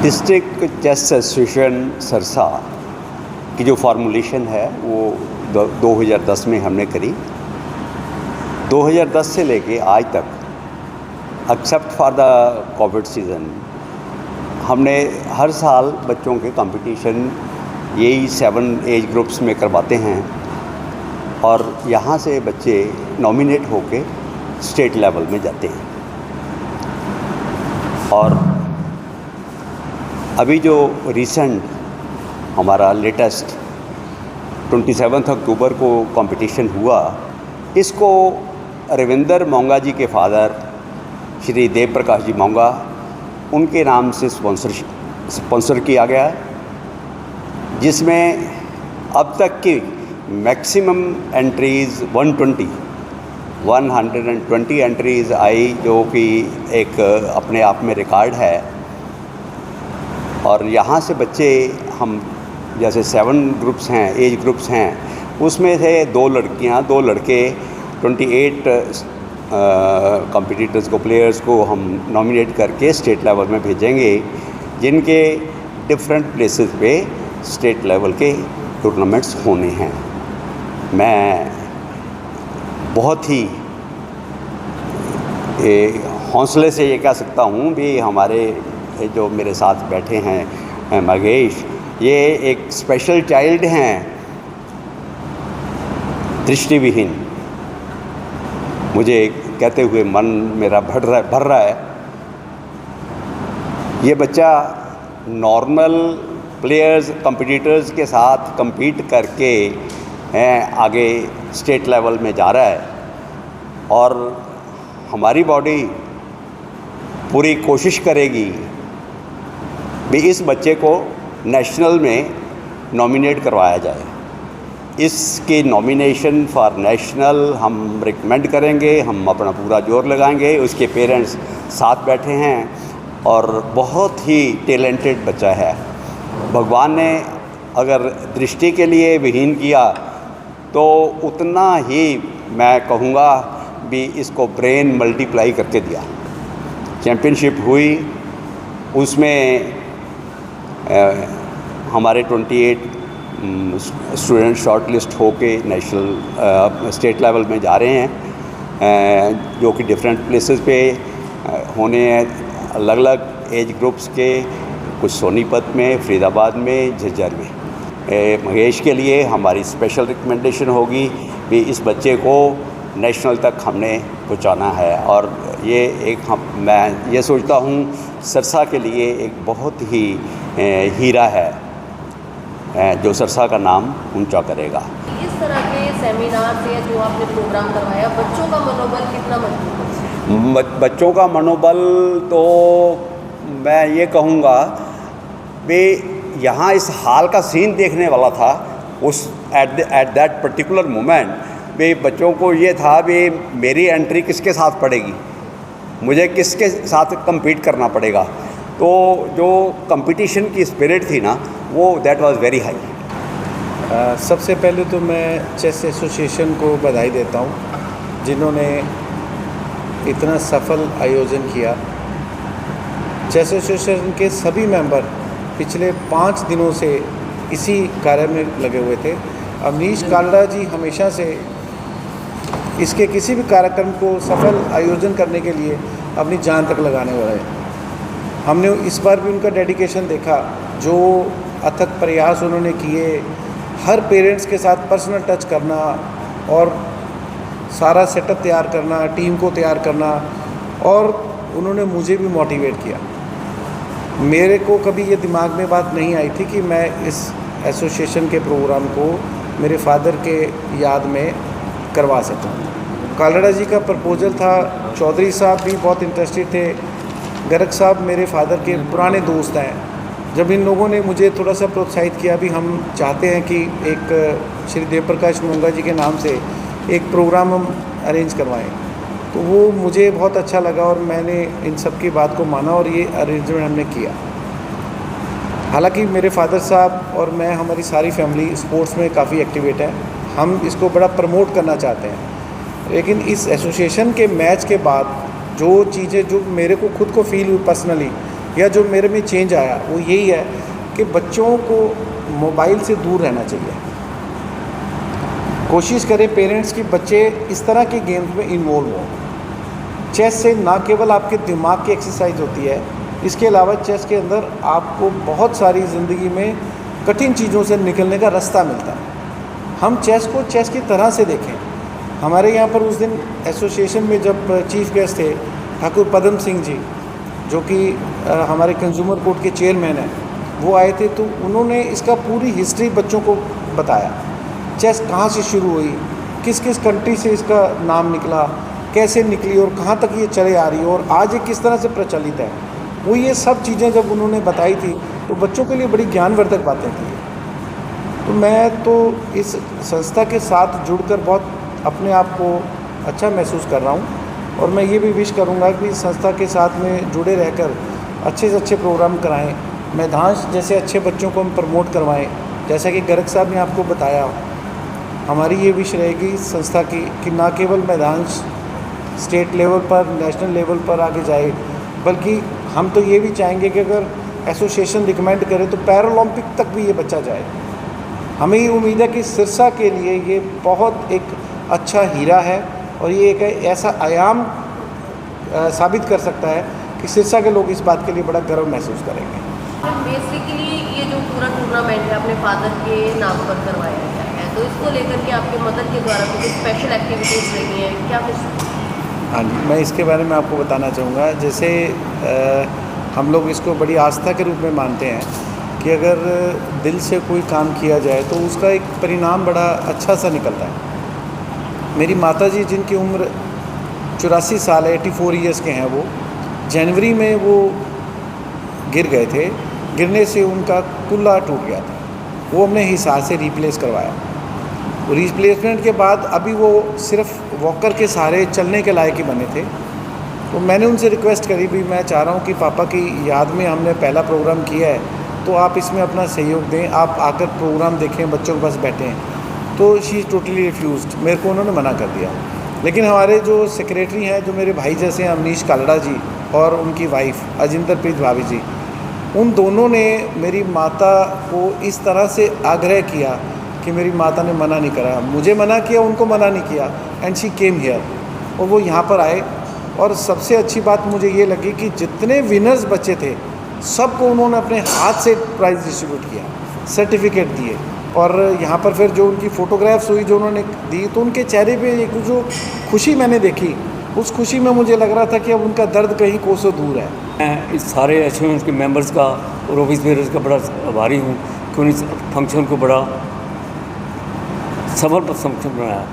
District chess association Sarsa की जो formulation है वो 2010 में हमने करी। 2010 से लेके आज तक except for the Covid season हमने हर साल बच्चों के कंपटीशन यही 7 एज ग्रुप्स में करवाते हैं और यहाँ से बच्चे नॉमिनेट होके स्टेट लेवल में जाते हैं। और अभी जो रिसेंट हमारा लेटेस्ट 27 अक्टूबर को कंपटीशन हुआ, इसको रविंदर मोंगा जी के फादर श्री देव प्रकाश जी मोंगा उनके नाम से स्पॉन्सर किया गया, जिसमें अब तक की मैक्सिमम एंट्रीज़ 120 एंट्रीज़ आई, जो कि एक अपने आप में रिकॉर्ड है। और यहाँ से बच्चे हम जैसे 7 ग्रुप्स हैं, एज ग्रुप्स हैं, उसमें से 2 लड़कियाँ 2 लड़के 28 कॉम्पिटिटर्स को, प्लेयर्स को हम नॉमिनेट करके स्टेट लेवल में भेजेंगे, जिनके डिफरेंट प्लेसेस पे स्टेट लेवल के टूर्नामेंट्स होने हैं। मैं बहुत ही हौसले से ये कह सकता हूँ भी हमारे जो मेरे साथ बैठे हैं महेश, ये एक स्पेशल चाइल्ड हैं, दृष्टिविहीन। मुझे कहते हुए मन मेरा भर रहा है। ये बच्चा नॉर्मल प्लेयर्स कॉम्पिटिटर्स के साथ compete करके आगे स्टेट लेवल में जा रहा है, और हमारी बॉडी पूरी कोशिश करेगी भी इस बच्चे को नेशनल में नॉमिनेट करवाया जाए। इसकी नॉमिनेशन फॉर नेशनल हम रिकमेंड करेंगे, हम अपना पूरा जोर लगाएंगे। उसके पेरेंट्स साथ बैठे हैं और बहुत ही टैलेंटेड बच्चा है। भगवान ने अगर दृष्टि के लिए विहीन किया तो उतना ही मैं कहूँगा भी इसको ब्रेन मल्टीप्लाई करके दिया। चैम्पियनशिप हुई, उसमें हमारे 28 स्टूडेंट शॉर्ट लिस्ट होके नेशनल स्टेट लेवल में जा रहे हैं, जो कि डिफरेंट प्लेसेस पे होने हैं, अलग अलग एज ग्रुप्स के, कुछ सोनीपत में, फरीदाबाद में, झज्जर में। महेश के लिए हमारी स्पेशल रिकमेंडेशन होगी कि इस बच्चे को नेशनल तक हमने पहुंचाना है। और ये एक मैं ये सोचता हूँ सरसा के लिए एक बहुत ही हीरा है, जो सरसा का नाम ऊंचा करेगा। इस तरह के सेमिनार से जो आपने प्रोग्राम करवाया, बच्चों का मनोबल कितना मजबूत है? बच्चों का मनोबल तो मैं ये कहूँगा कि यहाँ इस हाल का सीन देखने वाला था उस एट दैट पर्टिकुलर मोमेंट भी बच्चों को ये था भी मेरी एंट्री किसके साथ पड़ेगी, मुझे किसके साथ compete करना पड़ेगा। तो जो कंपटीशन की स्पिरिट थी ना, वो दैट वाज वेरी हाई। सबसे पहले तो मैं चेस एसोसिएशन को बधाई देता हूँ, जिन्होंने इतना सफल आयोजन किया। चेस एसोसिएशन के सभी मेंबर पिछले 5 दिनों से इसी कार्य में लगे हुए थे। अवनीश कालड़ा जी हमेशा से इसके किसी भी कार्यक्रम को सफल आयोजन करने के लिए अपनी जान तक लगाने वाले हैं। हमने इस बार भी उनका डेडिकेशन देखा, जो अथक प्रयास उन्होंने किए, हर पेरेंट्स के साथ पर्सनल टच करना और सारा सेटअप तैयार करना, टीम को तैयार करना, और उन्होंने मुझे भी मोटिवेट किया। मेरे को कभी ये दिमाग में बात नहीं आई थी कि मैं इस एसोसिएशन के प्रोग्राम को मेरे फादर के याद में करवा सकूं। कालड़ा जी का प्रपोजल था, चौधरी साहब भी बहुत इंटरेस्टेड थे, गर्ग साहब मेरे फादर के पुराने दोस्त हैं। जब इन लोगों ने मुझे थोड़ा सा प्रोत्साहित किया भी हम चाहते हैं कि एक श्री देव प्रकाश मोंगा जी के नाम से एक प्रोग्राम हम अरेंज करवाएं, तो वो मुझे बहुत अच्छा लगा और मैंने इन सब की बात को माना और ये अरेंजमेंट हमने किया। हालांकि मेरे फादर साहब और मैं, हमारी सारी फैमिली स्पोर्ट्स में काफ़ी एक्टिवेट है, हम इसको बड़ा प्रमोट करना चाहते हैं। लेकिन इस एसोसिएशन के मैच के बाद जो चीज़ें जो मेरे को खुद को फील हुई पर्सनली, या जो मेरे में चेंज आया वो यही है कि बच्चों को मोबाइल से दूर रहना चाहिए। कोशिश करें पेरेंट्स कि बच्चे इस तरह के गेम्स में इन्वॉल्व हों। चेस से ना केवल आपके दिमाग की एक्सरसाइज होती है, इसके अलावा चेस के अंदर आपको बहुत सारी ज़िंदगी में कठिन चीज़ों से निकलने का रास्ता मिलता है। हम चेस को चेस की तरह से देखें। हमारे यहाँ पर उस दिन एसोसिएशन में जब चीफ गेस्ट थे ठाकुर पदम सिंह जी, जो कि हमारे कंज्यूमर कोर्ट के चेयरमैन हैं, वो आए थे, तो उन्होंने इसका पूरी हिस्ट्री बच्चों को बताया। चेस कहाँ से शुरू हुई, किस किस कंट्री से इसका नाम निकला, कैसे निकली और कहाँ तक ये चले आ रही है और आज ये किस तरह से प्रचलित है। वो ये सब चीज़ें जब उन्होंने बताई थी तो बच्चों के लिए बड़ी ज्ञानवर्धक बातें थी। तो मैं तो इस संस्था के साथ जुड़कर बहुत अपने आप को अच्छा महसूस कर रहा हूँ और मैं ये भी विश करूँगा कि इस संस्था के साथ में जुड़े रहकर अच्छे से अच्छे प्रोग्राम कराएँ, मैदान जैसे अच्छे बच्चों को हम प्रमोट करवाएँ। जैसा कि गर्ग साहब ने आपको बताया, हमारी ये विश रहेगी इस संस्था की कि ना केवल मैदान स्टेट लेवल पर, नेशनल लेवल पर आगे जाए, बल्कि हम तो ये भी चाहेंगे कि अगर एसोसिएशन रिकमेंड करे तो पैरालंपिक तक भी ये बच्चा जाए। हमें ये उम्मीद है कि सिरसा के लिए ये बहुत एक अच्छा हीरा है और ये एक ऐसा आयाम साबित कर सकता है कि सिरसा के लोग इस बात के लिए बड़ा गर्व महसूस करेंगे। बेसिकली ये जो पूरा टूर्नामेंट है अपने फादर के नाम पर करवाया गया है, तो इसको लेकर के आपके मदर के द्वारा कुछ स्पेशल एक्टिविटीज़ रही हैं क्या कुछ? हाँ जी, मैं इसके बारे में आपको बताना चाहूँगा। जैसे हम लोग इसको बड़ी आस्था के रूप में मानते हैं कि अगर दिल से कोई काम किया जाए तो उसका एक परिणाम बड़ा अच्छा सा निकलता है। मेरी माताजी, जिनकी उम्र 84 साल है, 84 ईयर्स के हैं, वो जनवरी में वो गिर गए थे। गिरने से उनका कुल्ला टूट गया था, वो हमने हिसार से रिप्लेस करवाया। रिप्लेसमेंट के बाद अभी वो सिर्फ वॉकर के सहारे चलने के लायक ही बने थे। तो मैंने उनसे रिक्वेस्ट करी भी मैं चाह रहा हूँ कि पापा की याद में हमने पहला प्रोग्राम किया है, तो आप इसमें अपना सहयोग दें, आप आकर प्रोग्राम देखें, बच्चों के पास बैठें। तो शी टोटली रिफ्यूज़ड, मेरे को उन्होंने मना कर दिया। लेकिन हमारे जो सेक्रेटरी हैं, जो मेरे भाई जैसे हैं, अमनीश कालड़ा जी और उनकी वाइफ अजिंदरप्रीत भाभी जी, उन दोनों ने मेरी माता को इस तरह से आग्रह किया कि मेरी माता ने मना नहीं करा, मुझे मना किया, उनको मना नहीं किया, एंड शी केम हियर, और वो यहाँ पर आए। और सबसे अच्छी बात मुझे ये लगी कि जितने विनर्स बच्चे थे सबको उन्होंने अपने हाथ से प्राइज़ डिस्ट्रीब्यूट किया, सर्टिफिकेट दिए, और यहाँ पर फिर जो उनकी फ़ोटोग्राफ्स हुई जो उन्होंने दी, तो उनके चेहरे पे एक जो खुशी मैंने देखी, उस खुशी में मुझे लग रहा था कि अब उनका दर्द कहीं कोसों दूर है। मैं इस सारे एसोसिएशन के मेंबर्स का और ऑफिस बेयर्स का बड़ा आभारी हूँ कि उन्होंने इस फंक्शन को बड़ा सफल फंक्शन बनाया।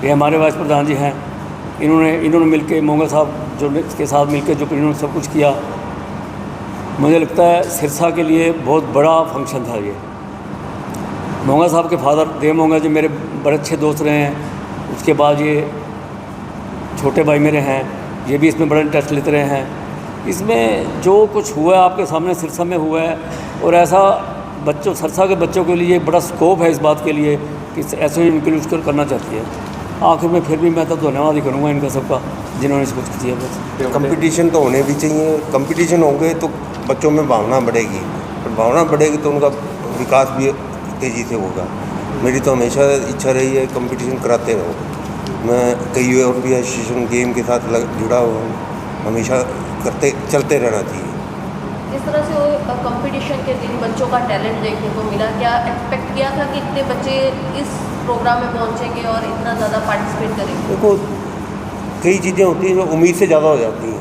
ये हमारे वाइस प्रधान जी हैं, इन्होंने मिलकर मोंगा साहब जो के साथ मिलकर जो इन्होंने सब कुछ किया, मुझे लगता है सिरसा के लिए बहुत बड़ा फंक्शन था ये। मोंगा साहब के फादर देव मोंगा जी मेरे बड़े अच्छे दोस्त रहे हैं। उसके बाद ये छोटे भाई मेरे हैं, ये भी इसमें बड़ा इंटरेस्ट लेते रहे हैं। इसमें जो कुछ हुआ है आपके सामने सिरसा में हुआ है, और ऐसा बच्चों सिरसा के बच्चों के लिए बड़ा स्कोप है इस बात के लिए कि ऐसे इंक्लूड करना चाहती है। आखिर में फिर भी मैं तो धन्यवाद ही करूँगा इनका सबका जिन्होंने इसको किया। बस कंपटीशन तो होने भी चाहिए, कंपटीशन होंगे तो बच्चों में भावना बढ़ेगी, और भावना बढ़ेगी तो उनका विकास भी तेज़ी से होगा। मेरी तो हमेशा इच्छा रही है कंपटीशन कराते रहो। मैं कई और भी एसोसिएशन गेम के साथ जुड़ा हुआ हूँ, हमेशा चलते रहना चाहिए। जिस तरह से कंपटीशन के दिन बच्चों का टैलेंट देखने को मिला, क्या एक्सपेक्ट किया था कि इतने बच्चे इस प्रोग्राम में पहुंचेंगे और इतना ज़्यादा पार्टिसिपेट करेंगे? देखो, कई चीज़ें होती हैं जो उम्मीद से ज़्यादा हो जाती हैं।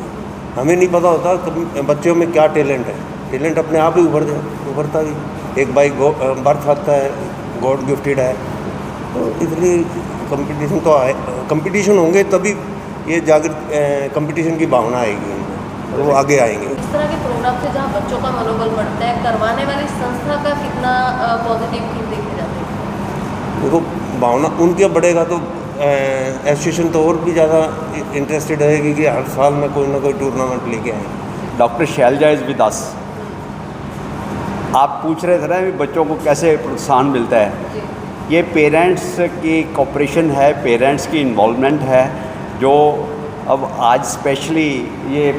हमें नहीं पता होता कभी बच्चों में क्या टैलेंट है। टैलेंट अपने आप ही उभरता भी। एक बाई बर्थ आता है, गॉड गिफ्टेड है, तो इसलिए कंपटीशन तो आए, कंपटीशन होंगे तभी ये कंपटीशन की भावना आएगी और वो आगे आएंगे। इस तरह के प्रोग्राम से जहाँ बच्चों का मनोबल बढ़ता है, करवाने वाली संस्था का कितना पॉजिटिव फील देखे जाते हैं? देखो, भावना उनके बढ़ेगा तो एसोसिएशन तो और भी ज़्यादा इंटरेस्टेड रहेगी कि हर साल में कोई ना कोई टूर्नामेंट लेके आए। Doctor Shailaja is with us. आप पूछ रहे थे ना भी बच्चों को कैसे प्रोत्साहन मिलता है। ये पेरेंट्स की कोऑपरेशन है, पेरेंट्स की इन्वॉल्वमेंट है, जो अब आज स्पेशली ये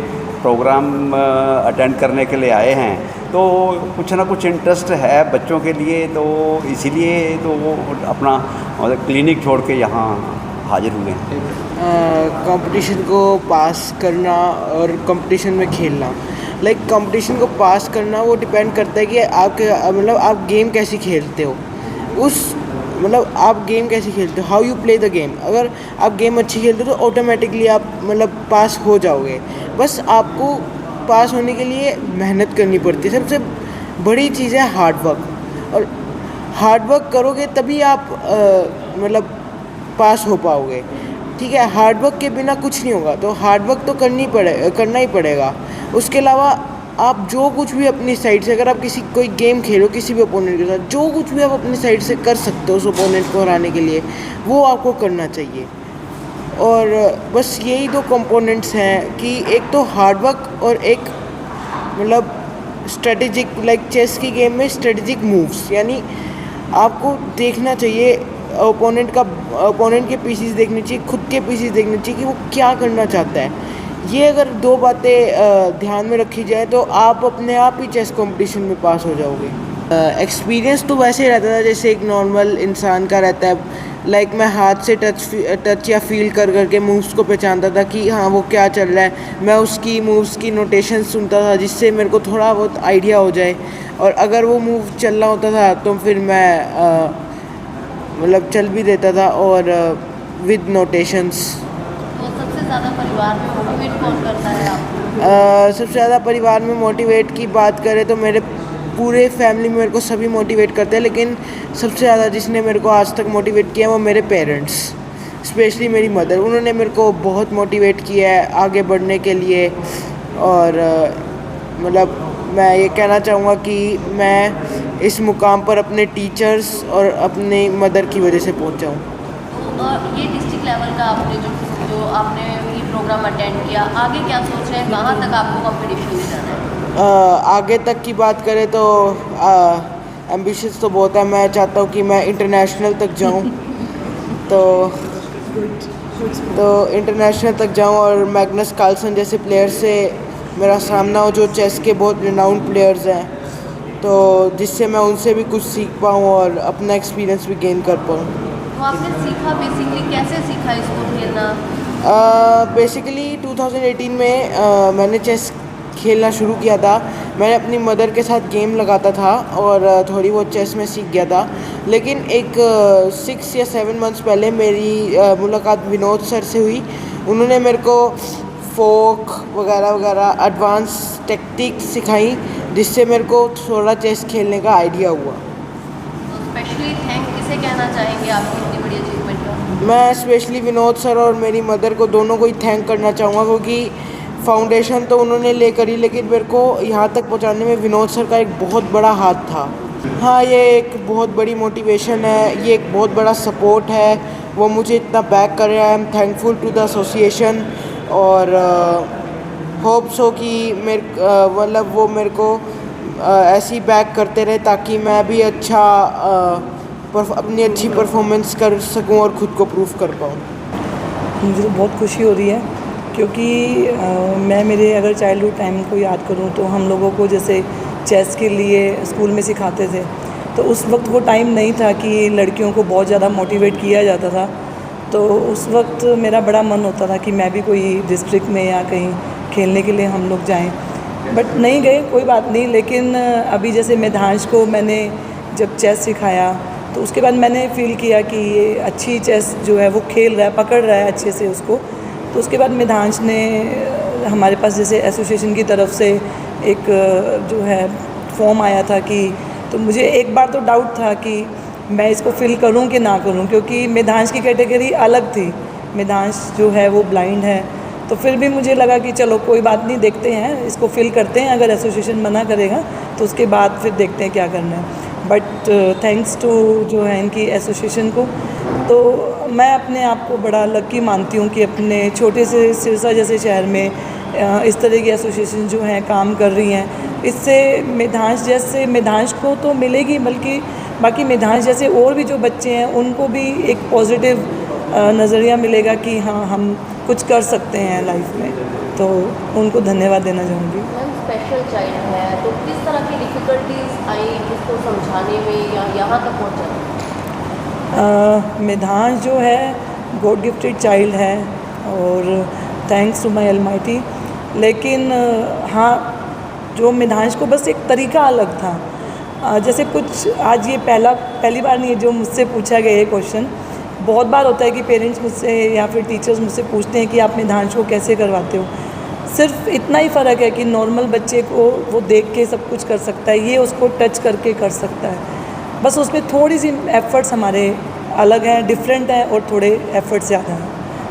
प्रोग्राम अटेंड करने के लिए आए हैं, तो कुछ ना कुछ इंटरेस्ट है बच्चों के लिए, तो इसीलिए तो वो अपना क्लिनिक छोड़ के यहाँ हाजिर हुए हैं। कंपटीशन को पास करना और कंपटीशन में खेलना, लाइक कंपटीशन को पास करना वो डिपेंड करता है कि आपके मतलब आप गेम कैसी खेलते हो, उस मतलब आप गेम कैसे खेलते हो, how you play the game. अगर आप गेम अच्छी खेलते हो तो ऑटोमेटिकली आप मतलब पास हो जाओगे। बस आपको पास होने के लिए मेहनत करनी पड़ती है। सबसे बड़ी चीज़ है हार्ड वर्क, और हार्ड वर्क करोगे तभी आप मतलब पास हो पाओगे। ठीक है, हार्ड वर्क के बिना कुछ नहीं होगा, तो हार्ड वर्क तो करना ही पड़ेगा। उसके अलावा आप जो कुछ भी अपनी साइड से, अगर आप कोई गेम खेलो किसी भी ओपोनेंट के साथ, जो कुछ भी आप अपनी साइड से कर सकते हो उस ओपोनेंट को हराने के लिए, वो आपको करना चाहिए। और बस यही दो कंपोनेंट्स हैं कि एक तो हार्ड वर्क और एक मतलब स्ट्रेटेजिक, लाइक चेस की गेम में स्ट्रेटेजिक मूव्स, यानी आपको देखना चाहिए ओपोनेंट के पीसेस देखने चाहिए, खुद के पीसेस देखने चाहिए कि वो क्या करना चाहता है। ये अगर दो बातें ध्यान में रखी जाए तो आप अपने आप ही चेस कंपटीशन में पास हो जाओगे। एक्सपीरियंस तो वैसे ही रहता था जैसे एक नॉर्मल इंसान का रहता है। लाइक मैं हाथ से टच या फील कर करके मूव्स को पहचानता था कि हाँ वो क्या चल रहा है। मैं उसकी मूव्स की नोटेशन सुनता था जिससे मेरे को थोड़ा बहुत आइडिया हो जाए, और अगर वो मूव चलना होता था तो फिर मैं मतलब चल भी देता था और विद नोटेशंस। तो सबसे ज़्यादा परिवार में मोटिवेट कौन करता है आपको? सबसे ज़्यादा परिवार में मोटिवेट की बात करें तो मेरे पूरे फैमिली में मेरे को सभी मोटिवेट करते हैं, लेकिन सबसे ज़्यादा जिसने मेरे को आज तक मोटिवेट किया वो मेरे पेरेंट्स, स्पेशली मेरी मदर। उन्होंने मेरे को बहुत मोटिवेट किया है आगे बढ़ने के लिए। और मतलब मैं ये कहना चाहूँगा कि मैं इस मुकाम पर अपने टीचर्स और अपने मदर की वजह से पहुँचा हूँ। तो ये डिस्ट्रिक्ट लेवल का आपने जो आपने ये प्रोग्राम अटेंड किया, आगे क्या सोच रहे हैं, कहाँ तक आपको कंपटीशन में जाना है? आगे तक की बात करें तो एम्बिशंस तो बहुत है। मैं चाहता हूँ कि मैं इंटरनेशनल तक जाऊँ तो इंटरनेशनल तक जाऊँ और मैग्नस कार्लसन जैसे प्लेयर से मेरा सामना हो, जो चेस के बहुत रिनाउंड प्लेयर्स हैं, तो जिससे मैं उनसे भी कुछ सीख पाऊँ और अपना एक्सपीरियंस भी गेन कर पाऊँ। तो आपने सीखा, बेसिकली कैसे सीखा इसको खेलना? बेसिकली 2018 में मैंने चेस खेलना शुरू किया था। मैंने अपनी मदर के साथ गेम लगाता था और थोड़ी बहुत चेस में सीख गया था। लेकिन एक 6 या 7 मंथ्स पहले मेरी मुलाकात विनोद सर से हुई। उन्होंने मेरे को फोक वगैरह वगैरह एडवांस टेक्निक सिखाई, जिससे मेरे को थोड़ा चेस खेलने का आइडिया हुआ। तो स्पेशली थैंक किसे कहना चाहेंगे आपकी इतनी बड़ी अचीवमेंट का? मैं स्पेशली विनोद सर और मेरी मदर को दोनों को ही थैंक करना चाहूँगा, क्योंकि फाउंडेशन तो उन्होंने लेकर ही, लेकिन मेरे को यहाँ तक पहुँचाने में विनोद सर का एक बहुत बड़ा हाथ था। हाँ, ये एक बहुत बड़ी मोटिवेशन है, ये एक बहुत बड़ा सपोर्ट है, वो मुझे इतना बैक कर रहा है। I am thankful to the association और होप सो कि मतलब वो मेरे को ऐसे ही बैक करते रहे ताकि मैं भी अपनी अच्छी परफॉर्मेंस कर सकूं और ख़ुद को प्रूव कर पाऊँ। मुझे तो बहुत खुशी हो रही है, क्योंकि मैं मेरे अगर चाइल्डहुड टाइम को याद करूं तो हम लोगों को जैसे चेस के लिए स्कूल में सिखाते थे, तो उस वक्त वो टाइम नहीं था कि लड़कियों को बहुत ज़्यादा मोटिवेट किया जाता था। तो उस वक्त मेरा बड़ा मन होता था कि मैं भी कोई डिस्ट्रिक्ट में या कहीं खेलने के लिए हम लोग जाएं, बट नहीं गए, कोई बात नहीं। लेकिन अभी जैसे मेधांश को मैंने जब चेस सिखाया तो उसके बाद मैंने फ़ील किया कि ये अच्छी चेस जो है वो खेल रहा है, पकड़ रहा है अच्छे से उसको। तो उसके बाद मेधांश ने हमारे पास जैसे एसोसिएशन की तरफ से एक जो है फॉर्म आया था कि, तो मुझे एक बार तो डाउट था कि मैं इसको फ़िल करूं कि ना करूं, क्योंकि मेधांश की कैटेगरी अलग थी। मेधांश जो है वो ब्लाइंड है, तो फिर भी मुझे लगा कि चलो कोई बात नहीं, देखते हैं, इसको फ़िल करते हैं। अगर एसोसिएशन मना करेगा तो उसके बाद फिर देखते हैं क्या करना है। बट थैंक्स टू जो है इनकी एसोसिएशन को, तो मैं अपने आप को बड़ा लकी मानती हूँ कि अपने छोटे से सिरसा जैसे शहर में इस तरह की एसोसिएशन जो हैं काम कर रही हैं। इससे मेधांश को तो मिलेगी, बल्कि बाकी मेधांश जैसे और भी जो बच्चे हैं उनको भी एक पॉजिटिव नज़रिया मिलेगा कि हाँ, हम कुछ कर सकते हैं लाइफ में, तो उनको धन्यवाद देना चाहूँगी। मैम स्पेशल चाइल्ड है तो किस तरह की डिफ़िकल्टीज आई इसको समझाने में या यहाँ तक पहुँचाने में? मिधांश जो है गॉड गिफ्टेड चाइल्ड है और थैंक्स टू माय अलमाइटी, लेकिन हाँ जो मिधांश को बस एक तरीका अलग था। जैसे कुछ आज ये पहली बार नहीं है जो मुझसे पूछा गया ये क्वेश्चन। बहुत बार होता है कि पेरेंट्स मुझसे या फिर टीचर्स मुझसे पूछते हैं कि आप मिधांश को कैसे करवाते हो। सिर्फ इतना ही फ़र्क है कि नॉर्मल बच्चे को वो देख के सब कुछ कर सकता है, ये उसको टच करके कर सकता है। बस उसमें थोड़ी सी एफ़र्ट्स हमारे अलग हैं, डिफरेंट हैं और थोड़े एफ़र्ट्स ज़्यादा हैं।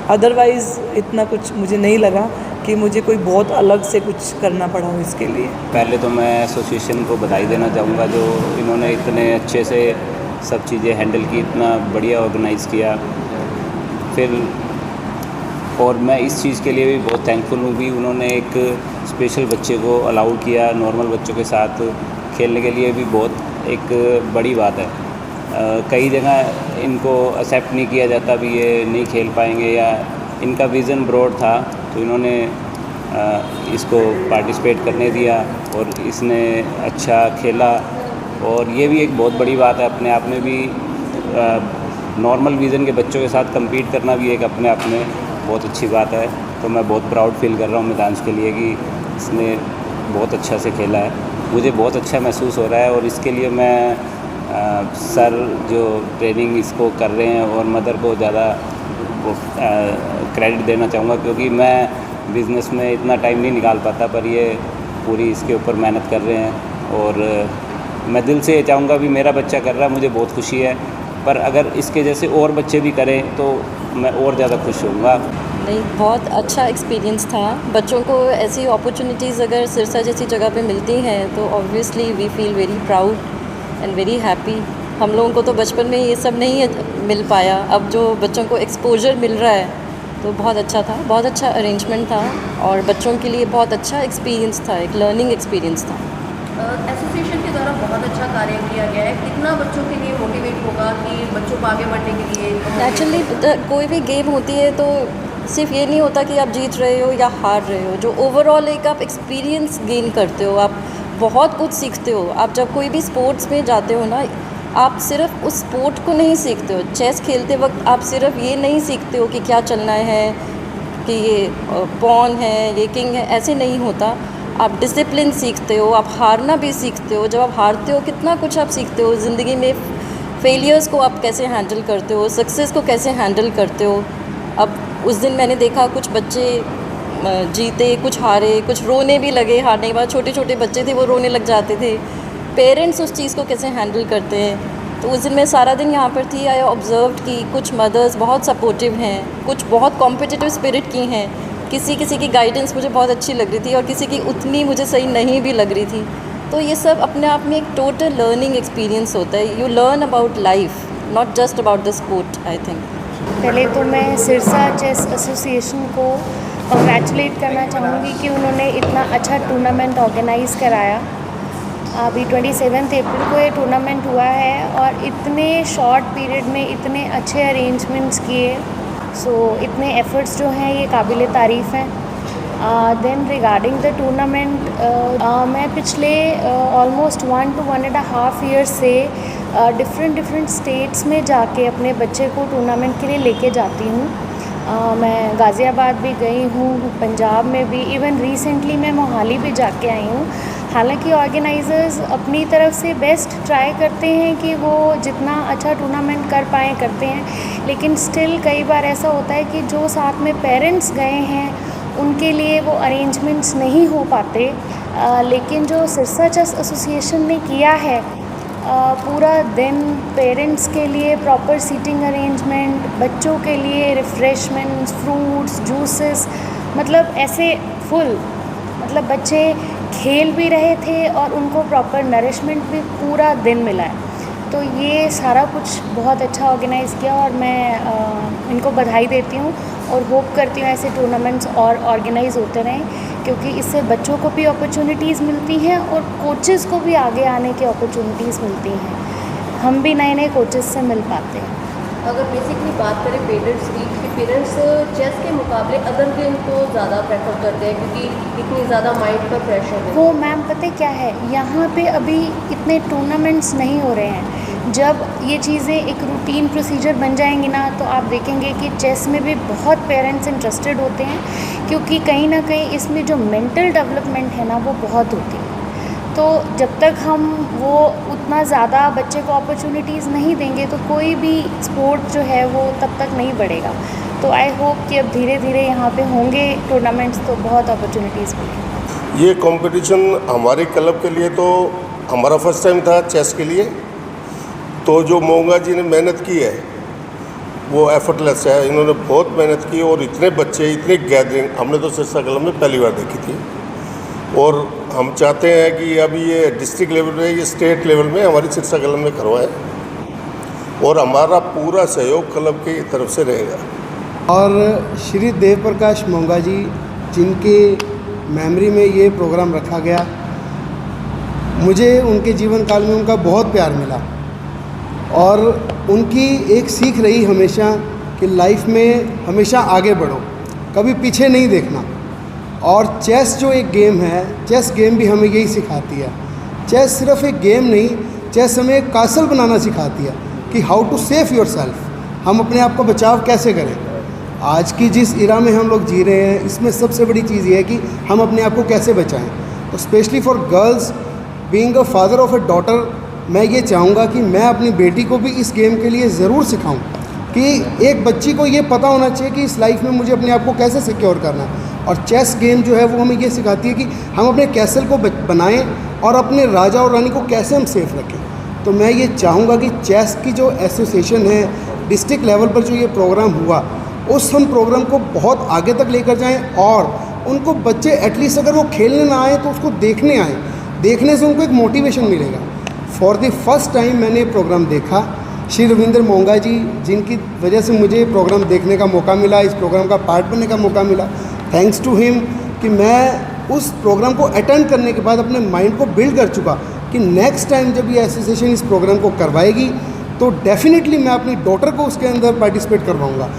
अदरवाइज़ इतना कुछ मुझे नहीं लगा कि मुझे कोई बहुत अलग से कुछ करना पड़ा हो इसके लिए। पहले तो मैं एसोसिएशन को बधाई देना चाहूँगा जो इन्होंने इतने अच्छे से सब चीज़ें हैंडल की, इतना बढ़िया ऑर्गेनाइज़ किया। फिर और मैं इस चीज़ के लिए भी बहुत थैंकफुल हूँ भी उन्होंने एक स्पेशल बच्चे को अलाउ किया, नॉर्मल बच्चों के साथ खेलने के लिए भी बहुत एक बड़ी बात है। कई जगह इनको एक्सेप्ट नहीं किया जाता भी ये नहीं खेल पाएंगे या इनका विज़न ब्रॉड था, तो इन्होंने इसको पार्टिसिपेट करने दिया और इसने अच्छा खेला। और ये भी एक बहुत बड़ी बात है अपने आप में भी, नॉर्मल विज़न के बच्चों के साथ compete करना भी एक अपने आप में बहुत अच्छी बात है। तो मैं बहुत प्राउड फील कर रहा हूँ मिधांश के लिए कि इसने बहुत अच्छा से खेला है। मुझे बहुत अच्छा महसूस हो रहा है और इसके लिए मैं सर जो ट्रेनिंग इसको कर रहे हैं और मदर को ज़्यादा क्रेडिट देना चाहूँगा, क्योंकि मैं बिज़नेस में इतना टाइम नहीं निकाल पाता, पर ये पूरी इसके ऊपर मेहनत कर रहे हैं। और मैं दिल से ये चाहूँगा भी मेरा बच्चा कर रहा है, मुझे बहुत खुशी है, पर अगर इसके जैसे और बच्चे भी करें तो मैं और ज़्यादा खुश होऊंगा। नहीं, बहुत अच्छा एक्सपीरियंस था। बच्चों को ऐसी अपॉर्चुनिटीज़ अगर सिरसा जैसी जगह पे मिलती हैं तो obviously we feel very proud and very happy. हम लोगों को तो बचपन में ये सब नहीं मिल पाया, अब जो बच्चों को एक्सपोजर मिल रहा है तो बहुत अच्छा था, बहुत अच्छा अरेंजमेंट था और बच्चों के लिए बहुत अच्छा एक्सपीरियंस था, एक लर्निंग एक्सपीरियंस था। एसोसिएशन के द्वारा बहुत अच्छा कार्य किया गया है। कितना बच्चों के लिए मोटिवेट होगा कि बच्चों को आगे बढ़ने के लिए? एक्चुअली कोई भी गेम होती है तो सिर्फ ये नहीं होता कि आप जीत रहे हो या हार रहे हो, जो ओवरऑल एक आप एक्सपीरियंस गेन करते हो, आप बहुत कुछ सीखते हो। आप जब कोई भी स्पोर्ट्स में जाते हो ना, आप सिर्फ उस स्पोर्ट को नहीं सीखते हो। चेस खेलते वक्त आप सिर्फ ये नहीं सीखते हो कि क्या चलना है, कि ये पॉन है, ये किंग है, ऐसे नहीं होता। आप डिसिप्लिन सीखते हो, आप हारना भी सीखते हो। जब आप हारते हो कितना कुछ आप सीखते हो ज़िंदगी में, फेलियर्स को आप कैसे हैंडल करते हो, सक्सेस को कैसे हैंडल करते हो। अब उस दिन मैंने देखा कुछ बच्चे जीते, कुछ हारे, कुछ रोने भी लगे हारने के बाद। छोटे छोटे बच्चे थे वो रोने लग जाते थे। पेरेंट्स उस चीज़ को कैसे हैंडल करते हैं। तो उस दिन मैं सारा दिन यहाँ पर थी। आई ऑब्जर्व कि कुछ मदर्स बहुत सपोर्टिव हैं, कुछ बहुत कॉम्पिटिटिव स्पिरिट की हैं। किसी की गाइडेंस मुझे बहुत अच्छी लग रही थी और किसी की उतनी मुझे सही नहीं भी लग रही थी। तो ये सब अपने आप में एक टोटल लर्निंग एक्सपीरियंस होता है। You learn about life, not just about the sport. I think पहले तो मैं सिरसा चेस एसोसिएशन को कंग्रेचुलेट करना चाहूँगी कि उन्होंने इतना अच्छा टूर्नामेंट ऑर्गेनाइज़ कराया। अभी 27 अप्रैल को ये टूर्नामेंट हुआ है और इतने शॉर्ट पीरियड में इतने अच्छे अरेंजमेंट्स किए। सो इतने एफ़र्ट्स जो हैं ये काबिल तारीफ़ हैं। देन रिगार्डिंग द टूर्नामेंट, मैं पिछले ऑलमोस्ट 1 to 1.5 ईयर्स से डिफरेंट स्टेट्स में जाके अपने बच्चे को टूर्नामेंट के लिए लेके जाती हूँ। मैं गाज़ियाबाद भी गई हूँ, पंजाब में भी, इवन रिसेंटली मैं मोहाली भी जाके आई हूँ। हालांकि ऑर्गेनाइज़र्स अपनी तरफ से बेस्ट ट्राई करते हैं कि वो जितना अच्छा टूर्नामेंट कर पाएँ करते हैं, लेकिन स्टिल कई बार ऐसा होता है कि जो साथ में पेरेंट्स गए हैं उनके लिए वो अरेंजमेंट्स नहीं हो पाते। लेकिन जो सिरसा चेस एसोसिएशन ने किया है, पूरा दिन पेरेंट्स के लिए प्रॉपर सीटिंग अरेंजमेंट, बच्चों के लिए रिफ़्रेशमेंट्स, फ्रूट्स, जूसेस, मतलब ऐसे फुल, मतलब बच्चे खेल भी रहे थे और उनको प्रॉपर नरिशमेंट भी पूरा दिन मिला है। तो ये सारा कुछ बहुत अच्छा ऑर्गेनाइज़ किया और मैं इनको बधाई देती हूँ और होप करती हूँ ऐसे टूर्नामेंट्स और ऑर्गेनाइज़ होते रहें, क्योंकि इससे बच्चों को भी अपॉर्चुनिटीज़ मिलती हैं और कोचेज़ को भी आगे आने की अपॉर्चुनिटीज़ मिलती हैं। हम भी नए कोचेज़ से मिल पाते हैं। अगर बेसिकली बात करें पेरेंट्स की, कि पेरेंट्स चेस के मुकाबले अदर गेम को ज़्यादा प्रेफर करते हैं क्योंकि इतनी ज़्यादा माइंड पर प्रेशर है। वो मैम पता है क्या है, यहाँ पे अभी इतने टूर्नामेंट्स नहीं हो रहे हैं। जब ये चीज़ें एक रूटीन प्रोसीजर बन जाएंगी ना, तो आप देखेंगे कि चेस में भी बहुत पेरेंट्स इंटरेस्टेड होते हैं, क्योंकि कहीं ना कहीं इसमें जो मेंटल डेवलपमेंट है ना वो बहुत होती है। तो जब तक हम वो उतना ज़्यादा बच्चे को अपॉर्चुनिटीज़ नहीं देंगे तो कोई भी स्पोर्ट जो है वो तब तक नहीं बढ़ेगा। तो आई होप कि अब धीरे धीरे यहाँ पे होंगे टूर्नामेंट्स, तो बहुत अपॉर्चुनिटीज़ मिलेंगी। ये कंपटीशन हमारे क्लब के लिए तो हमारा फर्स्ट टाइम था चेस के लिए। तो जो मोंगा जी ने मेहनत की है वो एफर्टलेस है। इन्होंने बहुत मेहनत की और इतने बच्चे, इतने गैदरिंग हमने तो सिरसा क्लब में पहली बार देखी थी। और हम चाहते हैं कि अभी ये डिस्ट्रिक्ट लेवल में, ये स्टेट लेवल में हमारी सिरसा क्लब में करवाए और हमारा पूरा सहयोग क्लब की तरफ से रहेगा। और श्री देव प्रकाश मोंगा जी, जिनके मेमोरी में ये प्रोग्राम रखा गया, मुझे उनके जीवन काल में उनका बहुत प्यार मिला और उनकी एक सीख रही हमेशा कि लाइफ में हमेशा आगे बढ़ो, कभी पीछे नहीं देखना। और चेस जो एक गेम है, चेस गेम भी हमें यही सिखाती है। चेस सिर्फ एक गेम नहीं, चेस हमें एक कासल बनाना सिखाती है कि how to safe yourself, हम अपने आप को बचाव कैसे करें। आज की जिस इरा में हम लोग जी रहे हैं, इसमें सबसे बड़ी चीज़ ये है कि हम अपने आप को कैसे बचाएं। तो specially for girls, being a father of a daughter, मैं ये चाहूँगा कि मैं अपनी बेटी को भी इस गेम के लिए ज़रूर सिखाऊं कि एक बच्ची को ये पता होना चाहिए कि इस लाइफ में मुझे अपने आप को कैसे सिक्योर करना है। और चेस गेम जो है वो हमें ये सिखाती है कि हम अपने कैसल को बनाएं और अपने राजा और रानी को कैसे हम सेफ रखें। तो मैं ये चाहूँगा कि चेस की जो एसोसिएशन है, डिस्ट्रिक्ट लेवल पर जो ये प्रोग्राम हुआ, उस हम प्रोग्राम को बहुत आगे तक लेकर जाएं और उनको बच्चे एटलीस्ट अगर वो खेलने ना आए तो उसको देखने आएँ। देखने से उनको एक मोटिवेशन मिलेगा। फॉर द फर्स्ट टाइम मैंने ये प्रोग्राम देखा। श्री रविंद्र मोंगा जी, जिनकी वजह से मुझे प्रोग्राम देखने का मौका मिला, इस प्रोग्राम का पार्ट बनने का मौका मिला, थैंक्स टू हिम, कि मैं उस प्रोग्राम को अटेंड करने के बाद अपने माइंड को बिल्ड कर चुका कि नेक्स्ट टाइम जब ये एसोसिएशन इस प्रोग्राम को करवाएगी तो डेफिनेटली मैं अपनी डॉटर को उसके अंदर पार्टिसिपेट करवाऊँगा।